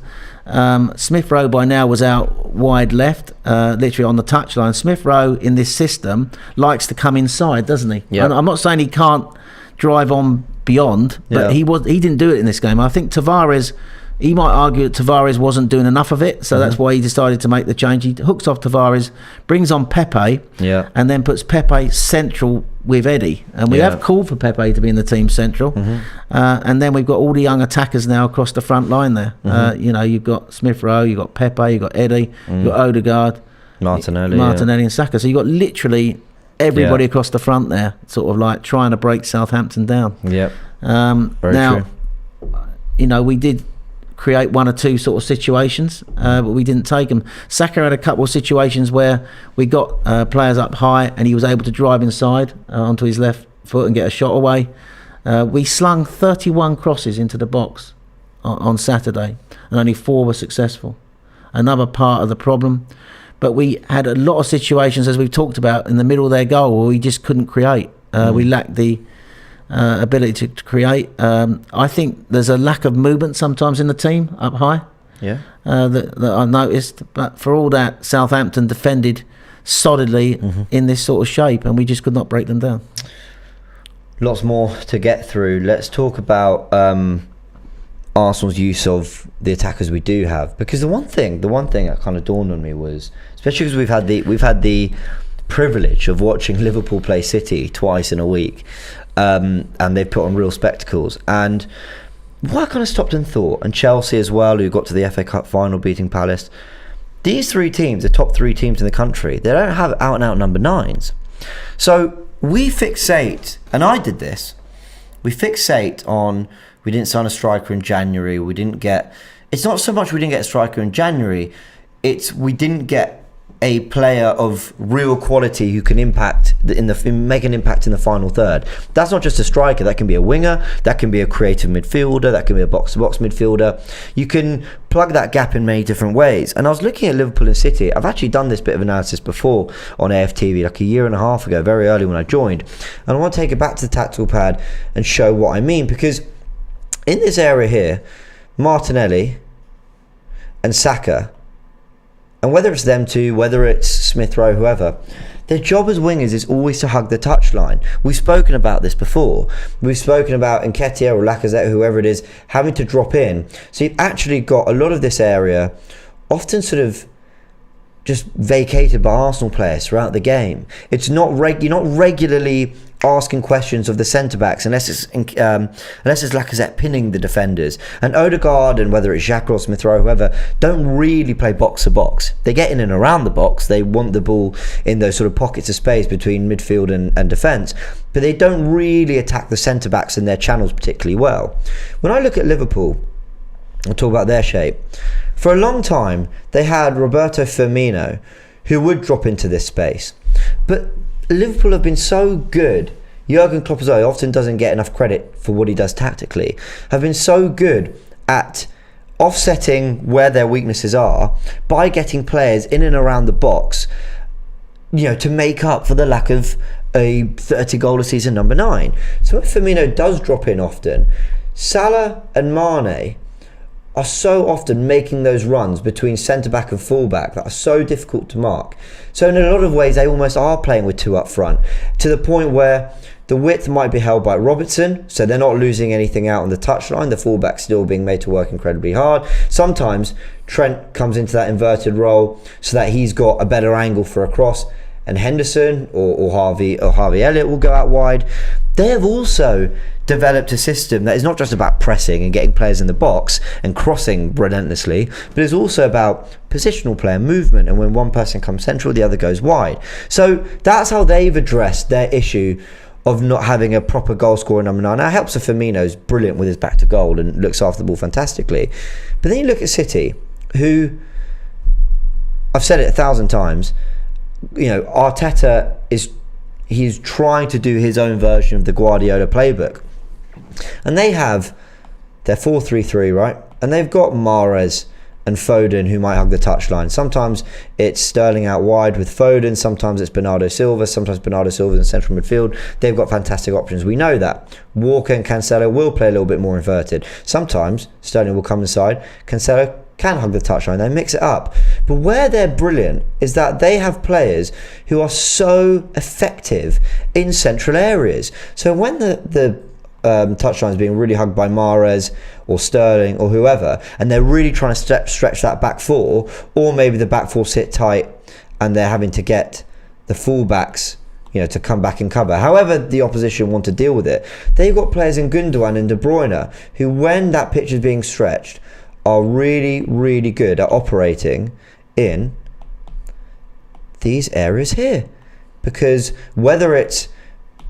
Smith Rowe by now was out wide left, literally on the touchline. Smith Rowe in this system likes to come inside, doesn't he? Yep. And I'm not saying he can't drive on beyond, but he didn't do it in this game. I think Tavares, he might argue that Tavares wasn't doing enough of it, so that's why he decided to make the change. He hooks off Tavares, brings on Pepe, and then puts Pepe central with Eddie. And we have called for Pepe to be in the team central. And then we've got all the young attackers now across the front line there. You've got Smith Rowe, you've got Pepe, you've got Eddie, you've got Odegaard, Martinelli and Saka. So you've got literally everybody across the front there, sort of like trying to break Southampton down. Very true. We did create 1 or 2 sort of situations, but we didn't take them. Saka had a couple of situations where we got players up high and he was able to drive inside onto his left foot and get a shot away. We slung 31 crosses into the box on Saturday and only 4 were successful. Another part of the problem. But we had a lot of situations, as we've talked about, in the middle of their goal where we just couldn't create. We lacked the ability to create. I think there's a lack of movement sometimes in the team up high. That I noticed. But for all that, Southampton defended solidly in this sort of shape, and we just could not break them down. Lots more to get through. Let's talk about Arsenal's use of the attackers we do have, because the one thing that kind of dawned on me was, especially because we've had the privilege of watching Liverpool play City twice in a week, and they've put on real spectacles. And what I kind of stopped and thought, and Chelsea as well, who got to the FA Cup final beating Palace, these 3 teams, the top 3 teams in the country, they don't have out and out number 9s. So we fixate, and I did this, we fixate on, we didn't sign a striker in January, it's not so much we didn't get a striker in January, we didn't get a player of real quality who can make an impact in the final third. That's not just a striker. That can be a winger. That can be a creative midfielder. That can be a box-to-box midfielder. You can plug that gap in many different ways. And I was looking at Liverpool and City. I've actually done this bit of analysis before on AFTV, like a year and a half ago, very early when I joined. And I want to take it back to the tactical pad and show what I mean, because in this area here, Martinelli and Saka, and whether it's them two, whether it's Smith Rowe, whoever, their job as wingers is always to hug the touchline. We've spoken about this before. We've spoken about Nketiah or Lacazette, whoever it is, having to drop in. So you've actually got a lot of this area often sort of just vacated by Arsenal players throughout the game. It's not you're not regularly asking questions of the centre-backs unless it's Lacazette pinning the defenders. And Odegaard, and whether it's Xhaka or Smith Rowe, whoever, don't really play box-to-box. They get in and around the box. They want the ball in those sort of pockets of space between midfield and defence. But they don't really attack the centre-backs in their channels particularly well. When I look at Liverpool, I'll talk about their shape. For a long time, they had Roberto Firmino, who would drop into this space. But Liverpool have been so good. Jurgen Klopp, as well, often doesn't get enough credit for what he does tactically, have been so good at offsetting where their weaknesses are by getting players in and around the box, to make up for the lack of a 30-goal a season number 9. So if Firmino does drop in often, Salah and Mane are so often making those runs between centre-back and full-back that are so difficult to mark. So in a lot of ways, they almost are playing with two up front, to the point where the width might be held by Robertson, so they're not losing anything out on the touchline, the full-back still being made to work incredibly hard. Sometimes Trent comes into that inverted role so that he's got a better angle for a cross, and Henderson or Harvey Elliott will go out wide. They have also developed a system that is not just about pressing and getting players in the box and crossing relentlessly, but it's also about positional player movement, and when one person comes central, the other goes wide. So that's how they've addressed their issue of not having a proper goal scorer number 9. Now, it helps that Firmino's brilliant with his back to goal and looks after the ball fantastically. But then you look at City, who, I've said it 1,000 times, Arteta he's trying to do his own version of the Guardiola playbook. And they have their 4-3-3, right? And they've got Mahrez and Foden who might hug the touchline. Sometimes it's Sterling out wide with Foden, sometimes it's Bernardo Silva, sometimes Bernardo Silva's in central midfield. They've got fantastic options. We know that. Walker and Cancelo will play a little bit more inverted. Sometimes Sterling will come inside, Cancelo can hug the touchline, they mix it up. But where they're brilliant is that they have players who are so effective in central areas. So when the touchline is being really hugged by Mahrez or Sterling or whoever, and they're really trying to stretch that back four, or maybe the back four sit tight and they're having to get the fullbacks to come back and cover, however the opposition want to deal with it, they've got players in Gundogan and De Bruyne who, when that pitch is being stretched, are really, really good at operating in these areas here. Because whether it's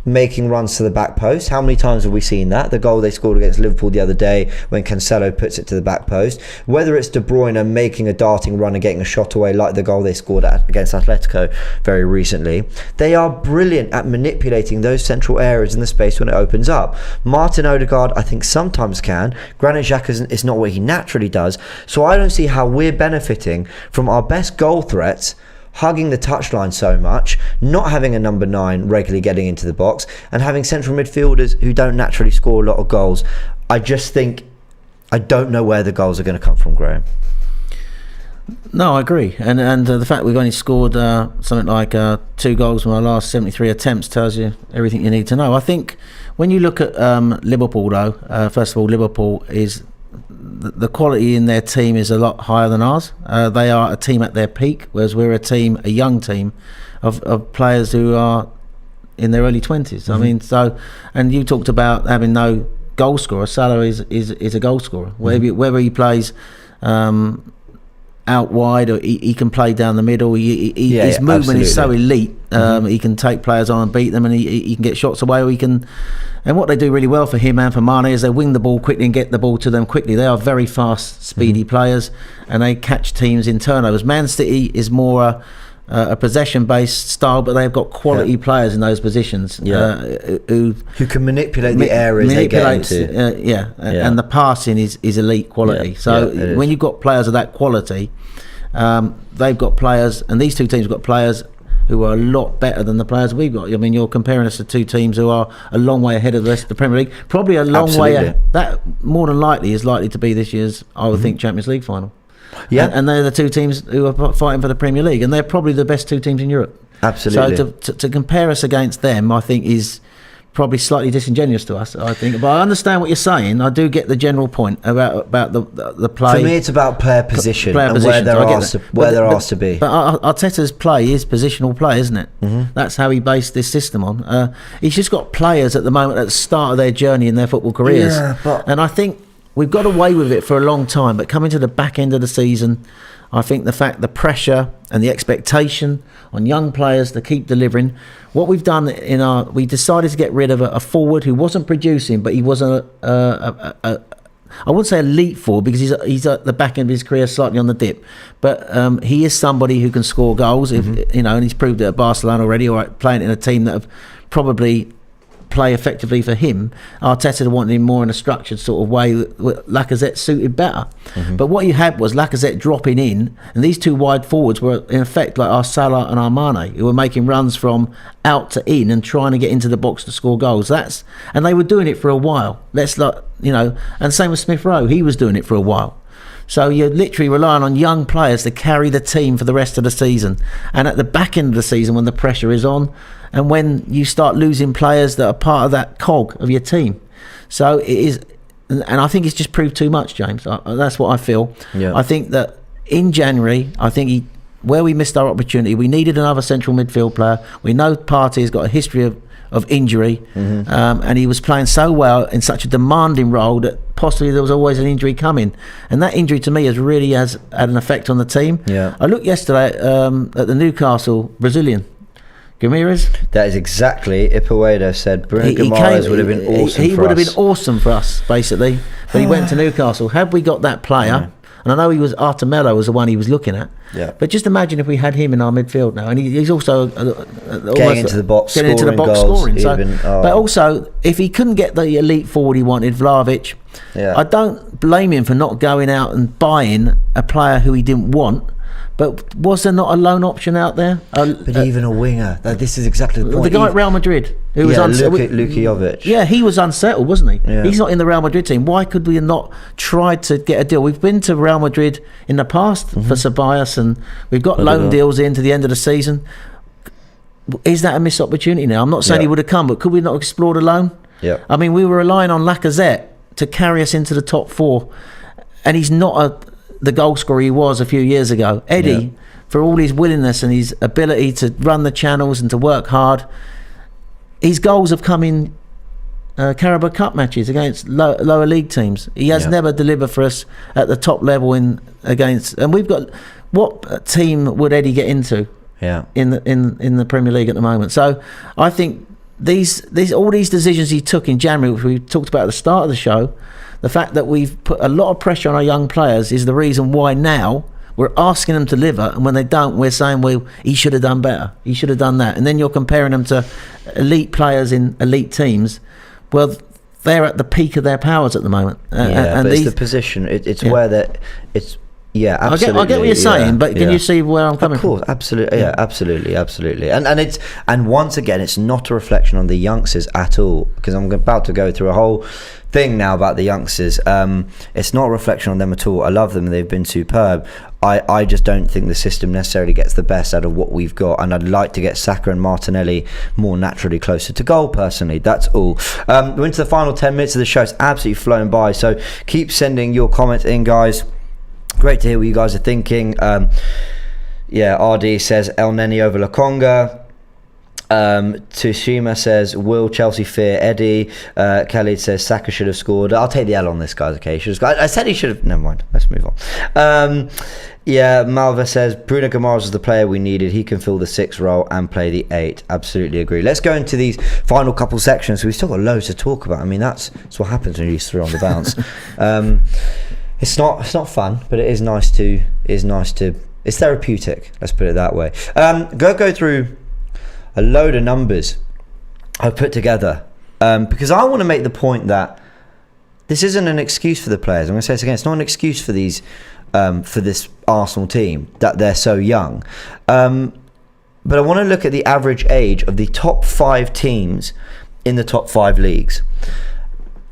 making runs to the back post, how many times have we seen that? The goal they scored against Liverpool the other day when Cancelo puts it to the back post. Whether it's De Bruyne making a darting run and getting a shot away, like the goal they scored against Atletico very recently. They are brilliant at manipulating those central areas in the space when it opens up. Martin Odegaard, I think, sometimes can. Granit Xhaka is not what he naturally does. So I don't see how we're benefiting from our best goal threats hugging the touchline so much, not having a number 9 regularly getting into the box, and having central midfielders who don't naturally score a lot of goals. I don't know where the goals are going to come from, Graham. No, I agree, and the fact we've only scored something like 2 goals from our last 73 attempts tells you everything you need to know. I think when you look at Liverpool, though, first of all, Liverpool is the quality in their team is a lot higher than ours. They are a team at their peak, whereas we're a young team of players who are in their early 20s. I mean, and you talked about having no goal scorer. Salah is a goal scorer. Whether he plays out wide, or he can play down the middle. His movement is so elite. He can take players on and beat them, and he can get shots away, or he can. And what they do really well for him and for Mane is they wing the ball quickly and get the ball to them quickly. They are very fast, speedy players, and they catch teams in turnovers. Man City is more a possession-based style, but they've got quality players in those positions who can manipulate the areas they get into. And the passing is elite quality. So when you've got players of that quality, they've got players, and these two teams have got players who are a lot better than the players we've got. I mean, you're comparing us to two teams who are a long way ahead of the rest of the Premier League. Probably a long way ahead. That more than likely is likely to be this year's, I would think, Champions League final. Yeah, and they're the two teams who are fighting for the Premier League, and they're probably the best two teams in Europe. Absolutely. So to compare us against them, I think, is probably slightly disingenuous to us, I think. But I understand what you're saying. I do get the general point about the play. For me, it's about player position and where they're asked to be. But Arteta's play is positional play, isn't it? That's how he based this system on. He's just got players at the moment at the start of their journey in their football careers. And I think we've got away with it for a long time, but coming to the back end of the season, I think the pressure and the expectation on young players to keep delivering. What we've done we decided to get rid of a forward who wasn't producing, but he was I wouldn't say elite forward, because he's at the back end of his career, slightly on the dip. But he is somebody who can score goals, and he's proved it at Barcelona already, or playing in a team that have probably play effectively for him. Arteta wanted him more in a structured sort of way. Lacazette suited better. But what you had was Lacazette dropping in, and these two wide forwards were in effect like our Salah and our Mane, who were making runs from out to in and trying to get into the box to score goals. And they were doing it for a while. And same with Smith Rowe, he was doing it for a while. So you're literally relying on young players to carry the team for the rest of the season. And at the back end of the season, when the pressure is on, and when you start losing players that are part of that cog of your team. So it is, and I think it's just proved too much, James. That's what I feel. I think that in January, where we missed our opportunity, we needed another central midfield player. We know Partey has got a history of injury, and he was playing so well in such a demanding role that possibly there was always an injury coming, and that injury to me has had an effect on the team. I looked yesterday at the Newcastle Brazilian Guimaraes. That is exactly, Ipuedo said Bruno Guimaraes would have been awesome. He would have been awesome for us, basically, but he went to Newcastle. Had we got that player, and I know Artemelo was the one he was looking at. But just imagine if we had him in our midfield now, and he's also getting into the box, scoring. But also, if he couldn't get the elite forward he wanted, Vlahovic, I don't blame him for not going out and buying a player who he didn't want. But was there not a loan option out there? But even a winger. This is exactly the point. The guy at Real Madrid, who was Luka Jovic. Yeah, he was unsettled, wasn't he? He's not in the Real Madrid team. Why could we not try to get a deal? We've been to Real Madrid in the past for Ceballos, and we've got loan deals into the end of the season. Is that a missed opportunity now? I'm not saying he would have come, but could we not explore the loan? I mean, we were relying on Lacazette to carry us into the top four, and he's not the goal scorer he was a few years ago. Eddie, for all his willingness and his ability to run the channels and to work hard, his goals have come in Carabao Cup matches against lower league teams. He has never delivered for us at the top level and we've got, what team would Eddie get into in the Premier League at the moment? So I think all these decisions he took in January, which we talked about at the start of the show, the fact that we've put a lot of pressure on our young players is the reason why now we're asking them to deliver, and when they don't, we're saying, well, he should have done better, he should have done that. And then you're comparing them to elite players in elite teams. Well, they're at the peak of their powers at the moment. But it's the position. It's where that it's. Yeah, absolutely. I get what you're saying, but can you see where I'm coming from? Of course, absolutely. Absolutely. And once again, it's not a reflection on the youngsters at all, because I'm about to go through a whole thing now about the youngsters. It's not a reflection on them at all. I love them; they've been superb. I just don't think the system necessarily gets the best out of what we've got, and I'd like to get Saka and Martinelli more naturally closer to goal, personally. That's all. We're into the final 10 minutes of the show. It's absolutely flown by, so keep sending your comments in, guys. Great to hear what you guys are thinking. RD says El Neni over La Conga. Tsushima says, will Chelsea fear Eddie? Khalid says, Saka should have scored. I'll take the L on this, guys. Okay, I said he should have. Never mind. Let's move on. Malva says, Bruno Guimaraes was the player we needed. He can fill the 6 role and play the 8. Absolutely agree. Let's go into these final couple sections. We've still got loads to talk about. I mean, that's what happens when you use 3 on the bounce. It's not fun, but it is nice to. It's therapeutic. Let's put it that way. Go through a load of numbers I've put together because I want to make the point that this isn't an excuse for the players. I'm going to say this again. It's not an excuse for these for this Arsenal team that they're so young. But I want to look at the average age of the top 5 teams in the top 5 leagues.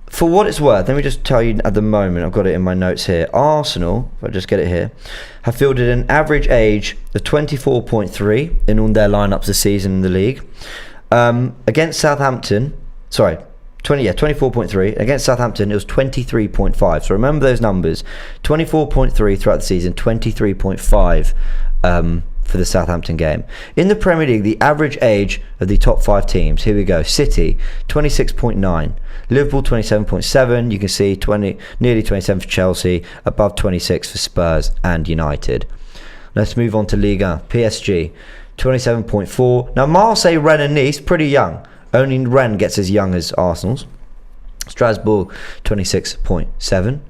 For what it's worth, let me just tell you at the moment, I've got it in my notes here. Arsenal, if I just get it here, have fielded an average age of 24.3 in all their lineups this season in the league. Against Southampton, 24.3. Against Southampton, it was 23.5. So remember those numbers. 24.3 throughout the season, 23.5 for the Southampton game. In the Premier League, the average age of the top 5 teams, here we go. City, 26.9. Liverpool, 27.7. You can see nearly 27 for Chelsea, above 26 for Spurs and United. Let's move on to Liga. PSG, 27.4. Now, Marseille, Rennes and Nice, pretty young. Only Rennes gets as young as Arsenal's. Strasbourg, 26.7.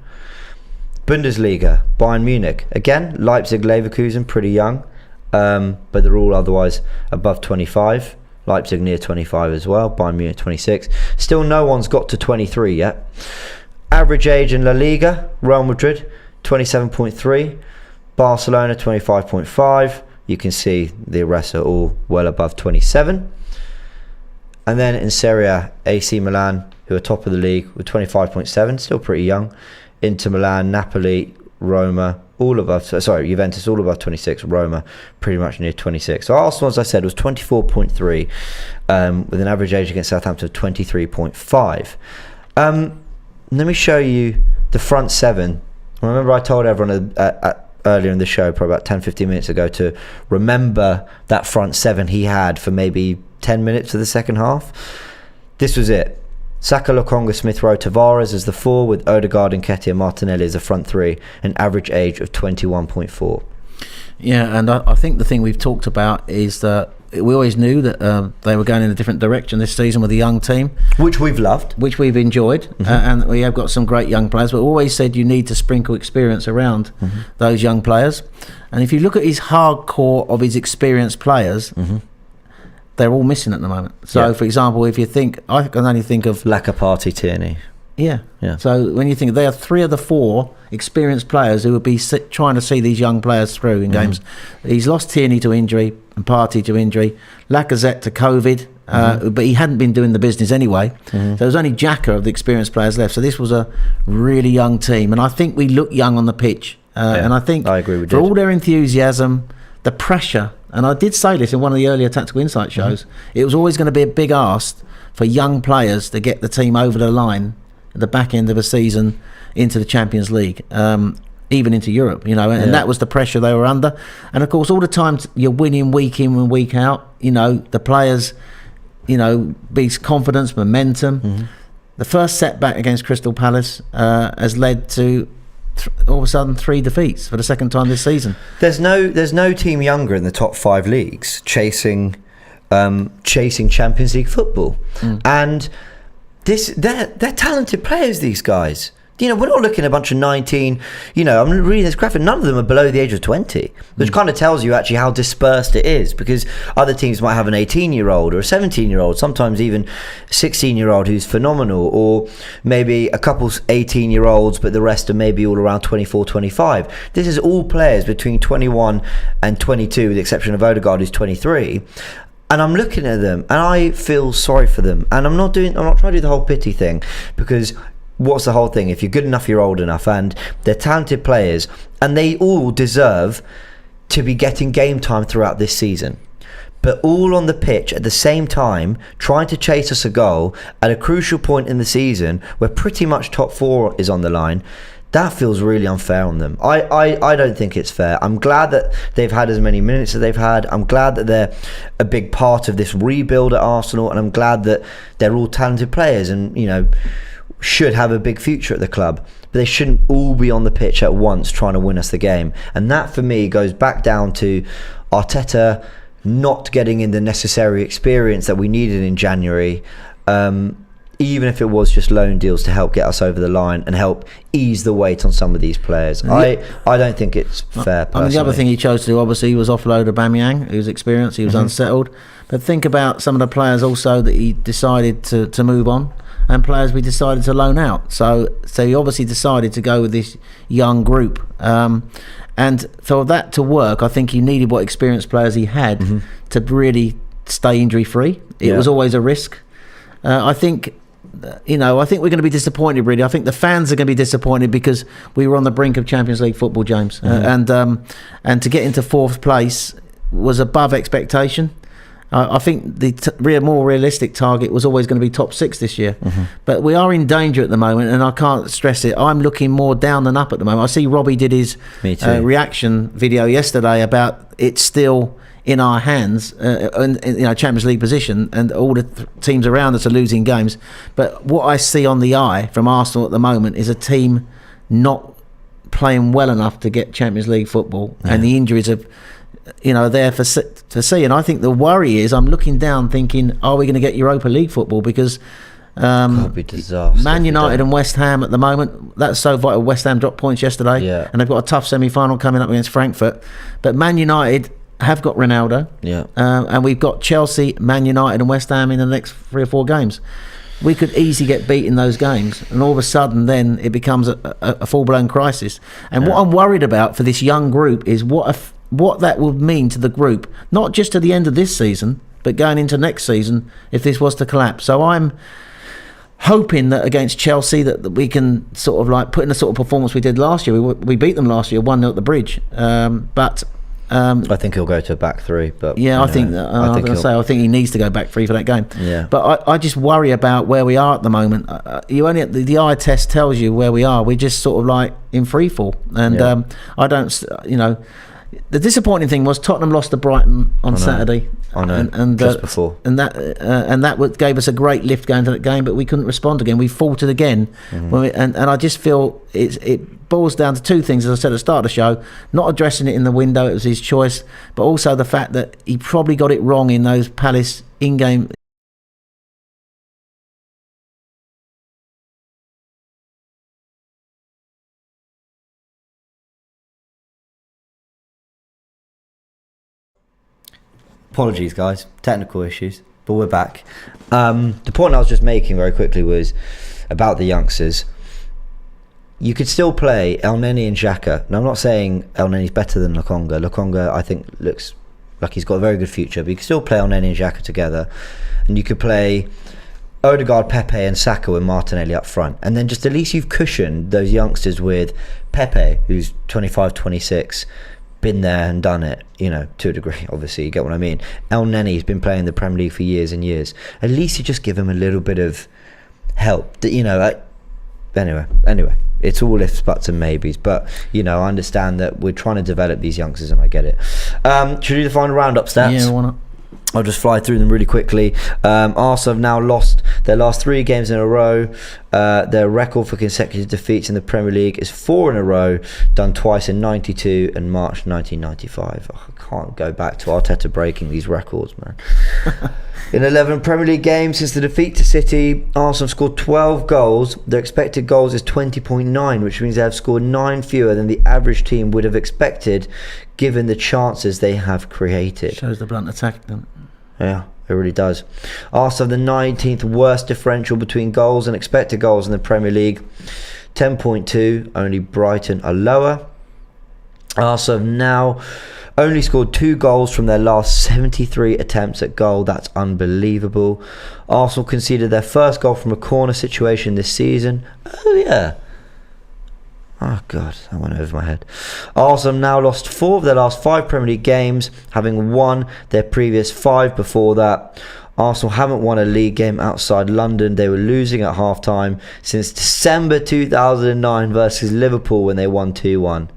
Bundesliga, Bayern Munich. Again, Leipzig, Leverkusen, pretty young. But they're all otherwise above 25. Leipzig near 25 as well. Bayern Munich 26. Still no one's got to 23 yet. Average age in La Liga, Real Madrid 27.3. Barcelona 25.5. You can see the rest are all well above 27. And then in Serie A, AC Milan, who are top of the league with 25.7, still pretty young. Inter Milan, Napoli, Roma, Juventus all above 26. Roma pretty much near 26. So Arsenal, as I said, was 24.3 with an average age against Southampton of 23.5. Let me show you the front 7. Remember I told everyone earlier in the show, probably about 10-15 minutes ago, to remember that front 7 he had for maybe 10 minutes of the second half. This was it. Saka, Lokonga, Smith Rowe, Tavares as the 4, with Odegaard, Nketiah, Martinelli as the front 3, an average age of 21.4. Yeah, and I think the thing we've talked about is that we always knew that they were going in a different direction this season with a young team, which we've loved, which we've enjoyed, and we have got some great young players. But always said you need to sprinkle experience around those young players. And if you look at his hardcore of his experienced players, they're all missing at the moment. So, for example, if you think, I can only think of Lacapati, Tierney. Yeah. So when you think there are 3 of the 4 experienced players who would be trying to see these young players through in games. He's lost Tierney to injury and Partey to injury, Lacazette to COVID, but he hadn't been doing the business anyway. So there was only Xhaka of the experienced players left. So this was a really young team, and I think we look young on the pitch. And I think I agree with for all their enthusiasm, the pressure, and I did say this in one of the earlier Tactical Insight shows, it was always going to be a big ask for young players to get the team over the line at the back end of a season into the Champions League, even into Europe, and that was the pressure they were under. And of course, all the time you're winning week in and week out, the players, beats confidence, momentum. The first setback against Crystal Palace has led to all of a sudden 3 defeats for the second time this season. There's no team younger in the top 5 leagues chasing Champions League football, and they're talented players, these guys. We're not looking at a bunch of 19, I'm reading this graphic, none of them are below the age of 20, which kind of tells you actually how dispersed it is, because other teams might have an 18-year-old or a 17-year-old, sometimes even a 16-year-old who's phenomenal, or maybe a couple 18-year-olds, but the rest are maybe all around 24, 25. This is all players between 21 and 22, with the exception of Odegaard, who's 23. And I'm looking at them and I feel sorry for them. And I'm not trying to do the whole pity thing, because what's the whole thing? If you're good enough, you're old enough, and they're talented players, and they all deserve to be getting game time throughout this season. But all on the pitch at the same time, trying to chase us a goal at a crucial point in the season where pretty much top 4 is on the line, That feels really unfair on them. I don't think it's fair. I'm glad that they've had as many minutes as they've had. I'm glad that they're a big part of this rebuild at Arsenal, and I'm glad that they're all talented players and, you know, should have a big future at the club. But they shouldn't all be on the pitch at once trying to win us the game. And that, for me, goes back down to Arteta not getting in the necessary experience that we needed in January. Even if it was just loan deals to help get us over the line and help ease the weight on some of these players. I don't think it's fair, personally. I mean, the other thing he chose to do, obviously, was offload Aubameyang, who's experienced, he was unsettled. But think about some of the players also that he decided to move on, and players we decided to loan out. So he obviously decided to go with this young group. And for that to work, I think he needed what experienced players he had to really stay injury-free. It was always a risk. I think we're going to be disappointed, really. I think the fans are going to be disappointed because we were on the brink of Champions League football, James. And to get into fourth place was above expectation. I think the more realistic target was always going to be top 6 this year. But we are in danger at the moment, and I can't stress it. I'm looking more down than up at the moment. I see Robbie did his reaction video yesterday about it's still in our hands, Champions League position, and all the teams around us are losing games. But what I see on the eye from Arsenal at the moment is a team not playing well enough to get Champions League football, and the injuries are, there to see. And I think the worry is, I'm looking down thinking, are we going to get Europa League football? Because be disaster Man United and West Ham at the moment, that's so vital. West Ham dropped points yesterday, and they've got a tough semi-final coming up against Frankfurt. But Man United have got Ronaldo, and we've got Chelsea, Man United and West Ham in the next 3 or 4 games. We could easily get beat in those games, and all of a sudden then it becomes a full-blown crisis. And what I'm worried about for this young group is what that would mean to the group, not just to the end of this season, but going into next season if this was to collapse. So I'm hoping that against Chelsea that we can sort of like put in the sort of performance we did last year. We beat them last year 1-0 at the Bridge, but I think he'll go to a back 3, but I think he needs to go back 3 for that game. But I just worry about where we are at the moment. The eye test tells you where we are. We're just sort of like in free fall, and I don't, the disappointing thing was Tottenham lost to Brighton on Saturday. I know, and just before, and that gave us a great lift going to that game, but we couldn't respond again. We faltered again, and I just feel it boils down to 2 things. As I said at the start of the show, not addressing it in the window, it was his choice, but also the fact that he probably got it wrong in those Palace in-game. Apologies, guys. Technical issues, but we're back. The point I was just making very quickly was about the youngsters. You could still play El Neni and Xhaka. Now, I'm not saying El Neni's better than Lokonga. Lokonga, I think, looks like he's got a very good future, but you could still play El Neni and Xhaka together. And you could play Odegaard, Pepe and Saka with Martinelli up front. And then just at least you've cushioned those youngsters with Pepe, who's 25, 26, been there and done it, to a degree, obviously, you get what I mean. El Neni's been playing the Premier League for years and years. At least you just give him a little bit of help. Anyway, it's all ifs, buts and maybes, but I understand that we're trying to develop these youngsters, and I get it. Should we do the final roundup stats? Yeah, why not? I'll just fly through them really quickly. Arsenal have now lost their last 3 games in a row. Their record for consecutive defeats in the Premier League is 4 in a row, done twice in 92 and March 1995. I can't go back to Arteta breaking these records, man. In 11 Premier League games since the defeat to City, Arsenal have scored 12 goals. Their expected goals is 20.9, which means they have scored 9 fewer than the average team would have expected, given the chances they have created. Shows the blunt attack, then. Yeah, it really does. Arsenal have the 19th worst differential between goals and expected goals in the Premier League, 10.2. Only Brighton are lower. Arsenal have now only scored 2 goals from their last 73 attempts at goal. That's unbelievable. Arsenal conceded their first goal from a corner situation this season. Oh yeah. Oh God, that went over my head. Arsenal now lost 4 of their last 5 Premier League games, having won their previous 5 before that. Arsenal haven't won a league game outside London. They were losing at half-time since December 2009 versus Liverpool when they won 2-1.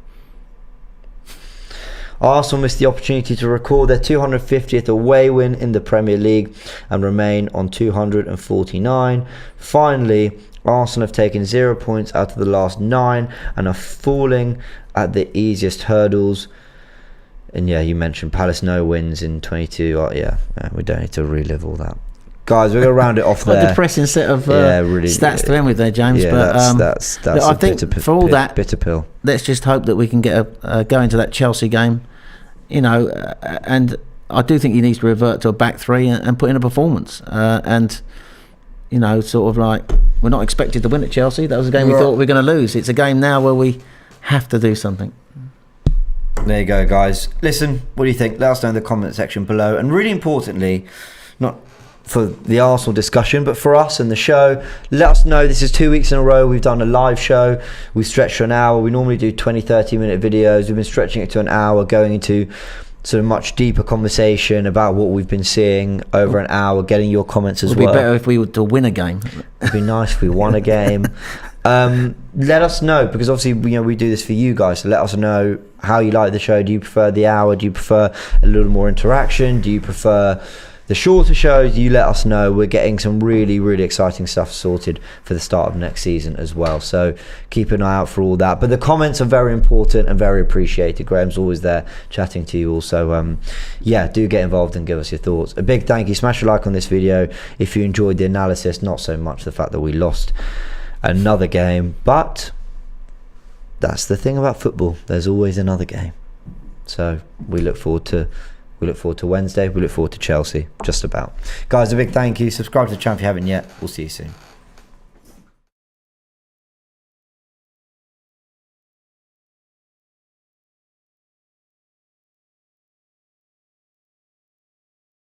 Arsenal missed the opportunity to record their 250th away win in the Premier League and remain on 249. Finally, Arsenal have taken 0 points out of the last 9 and are falling at the easiest hurdles. And yeah, you mentioned Palace no wins in 22. We don't need to relive all that. Guys, we're going to round it off there. A depressing set of really, stats to end with there, James. Yeah, but that's I think for all that, bitter pill. Let's just hope that we can get go into that Chelsea game, and I do think he needs to revert to a back three and put in a performance. Sort of like, we're not expected to win at Chelsea. That was a game we thought we were going to lose. It's a game now where we have to do something. There you go, guys. Listen, what do you think? Let us know in the comment section below. And really importantly, not for the Arsenal discussion, but for us and the show, let us know. This is 2 weeks in a row we've done a live show. We've stretched to an hour. We normally do 20-30 minute videos. We've been stretching it to an hour, going into sort of much deeper conversation about what we've been seeing over an hour, getting your comments as well. It would be better if we were to win a game. It'd be nice if we won a game. Let us know, because obviously we do this for you guys, so let us know how you like the show. Do you prefer the hour? Do you prefer a little more interaction? Do you prefer the shorter shows? You let us know. We're getting some really, really exciting stuff sorted for the start of next season as well, so keep an eye out for all that. But the comments are very important and very appreciated. Graham's always there chatting to you also. Do get involved and give us your thoughts. A big thank you. Smash a like on this video if you enjoyed the analysis, not so much the fact that we lost another game, but that's the thing about football, there's always another game. So we look forward to Wednesday. We look forward to Chelsea, just about. Guys, a big thank you. Subscribe to the channel if you haven't yet. We'll see you soon.